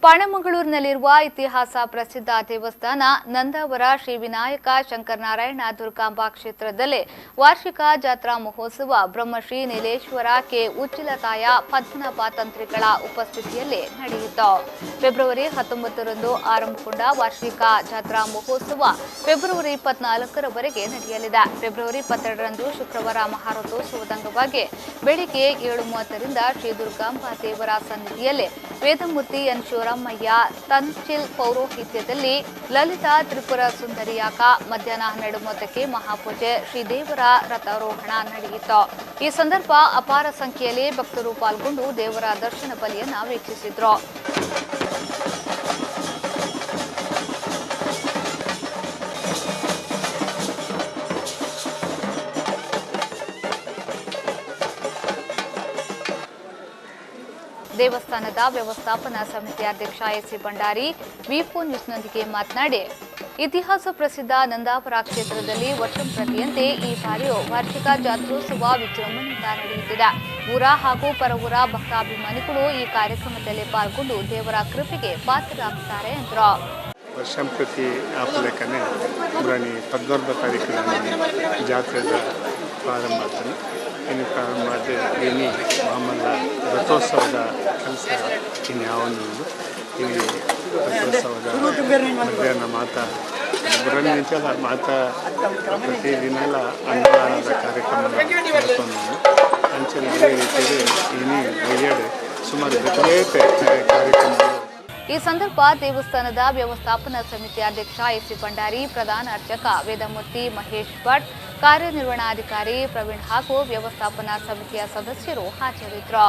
ಪಾಣಮಂಗಳೂರಿನಲ್ಲಿರುವ ಇತಿಹಾಸ ಪ್ರಸಿದ್ಧ ದೇವಸ್ಥಾನ ನಂದಾವರ ಶ್ರೀ ವಿನಾಯಕ ಶಂಕರನಾರಾಯಣ ದುರ್ಗಾಂಬಾ ಕ್ಷೇತ್ರದಲ್ಲಿ ವಾರ್ಷಿಕ ಜಾತ್ರಾ ಮಹೋತ್ಸವ ಬ್ರಹ್ಮಶ್ರೀ ನೀಲೇಶ್ವರ ಕೆ ಉಚ್ಚಿಲತಾಯ ಪದ್ಮನಾಭ ತಂತ್ರಿಗಳ ಉಪಸ್ಥಿತಿಯಲ್ಲಿ ನಡೆಯಿತು. ಫೆಬ್ರವರಿ 19ರಂದು ಆರಂಭಗೊಂಡ ವಾರ್ಷಿಕ ಜಾತ್ರಾ ಮಹೋತ್ಸವ ಫೆಬ್ರವರಿ 24ರವರೆಗೆ ನಡೆಯಲಿದೆ. ಫೆಬ್ರವರಿ 12ರಂದು ಶುಕ್ರವಾರ ಮಹಾರಥೋತ್ಸವದ ಅಂಗವಾಗಿ ಬೆಳಿಗ್ಗೆ 7:30ರಿಂದ ಶ್ರೀ ದುರ್ಗಾಂಬಾ ದೇವರ ಸನ್ನಿಧಿಯಲ್ಲಿ ವೇದಮೂರ್ತಿ ಎನ್ ಶಿವರಾಮಯ್ಯ ತನ್ಚಿಲ್ ಪೌರೋಹಿತ್ಯದಲ್ಲಿ ಲಲಿತಾ ತ್ರಿಪುರ ಸುಂದರಿ ಯಾಗ ಮಧ್ಯಾಹ್ನ 12:30ಕ್ಕೆ ಮಹಾಪೂಜೆ ಶ್ರೀದೇವರ ರಥಾರೋಹಣ ನಡೆಯಿತು. ಈ ಸಂದರ್ಭ ಅಪಾರ ಸಂಖ್ಯೆಯಲ್ಲಿ ಭಕ್ತರು ಪಾಲ್ಗೊಂಡು ದೇವರ ದರ್ಶನ ಬಲಿಯನ್ನ ವೀಕ್ಷಿಸಿದ್ರು. ದೇವಸ್ಥಾನದ ವ್ಯವಸ್ಥಾಪನಾ ಸಮಿತಿ ಅಧ್ಯಕ್ಷ ಎಸ್.ಸಿ. ಭಂಡಾರಿ ವಿಫೋ ನ್ಯೂಸ್ನೊಂದಿಗೆ ಮಾತನಾಡಿ, ಇತಿಹಾಸ ಪ್ರಸಿದ್ಧ ನಂದಾವರ ಕ್ಷೇತ್ರದಲ್ಲಿ ವರ್ಷಂಪ್ರತಿಯಂತೆ ಈ ಬಾರಿಯೂ ವಾರ್ಷಿಕ ಜಾತ್ರೋತ್ಸವ ವಿಜೃಂಭಣೆಯಿಂದ ನಡೆಯುತ್ತಿದೆ. ಊರ ಹಾಗೂ ಪರವೂರ ಭಕ್ತಾಭಿಮಾನಿಗಳು ಈ ಕಾರ್ಯಕ್ರಮದಲ್ಲಿ ಪಾಲ್ಗೊಂಡು ದೇವರ ಕೃಪೆಗೆ ಪಾತ್ರರಾಗುತ್ತಾರೆ ಎಂದರು. ವರ್ಷಂಪ್ರತಿ ಆಪಲೇಖನೆ 14 ತಾರೀಕಿನ ಜಾತ್ರೆದ ಪ್ರಾರಂಭ ಆಗ್ತದೆ. ಇನ್ನು ಪ್ರಾರಂಭ ಮಾಡಿ ಇನ್ನು ಮಾಮೂಲ ರಥೋತ್ಸವದ ಕೆಲಸ ಇನ್ಯಾವೊಂದು ಇಲ್ಲಿ ರಥೋತ್ಸವದ ಮಧ್ಯಾಹ್ನ ಬರೋಣ ಮಾತಾ ಪ್ರತಿದಿನ ಅನ್ನದಾನದ ಕಾರ್ಯಕ್ರಮ ಮಾಡ್ಕೊಂಡು ಅಂಚೆ ರೀತಿಯಲ್ಲಿ ಇನ್ನು ಬಗೆಯಡೆ ಸುಮಾರು ಕಾರ್ಯಕ್ರಮಗಳು. ಈ ಸಂದರ್ಭ ದೇವಸ್ಥಾನದ ವ್ಯವಸ್ಥಾಪನಾ ಸಮಿತಿ ಅಧ್ಯಕ್ಷ ಎಸ್.ಸಿ. ಭಂಡಾರಿ, ಪ್ರಧಾನ ಅರ್ಚಕ ವೇದಮೂರ್ತಿ ಮಹೇಶ್ ಭಟ್, ಕಾರ್ಯನಿರ್ವಹಣಾಧಿಕಾರಿ ಪ್ರವೀಣ್ ಹಾಗೂ ವ್ಯವಸ್ಥಾಪನಾ ಸಮಿತಿಯ ಸದಸ್ಯರು ಹಾಜರಿದ್ದರು.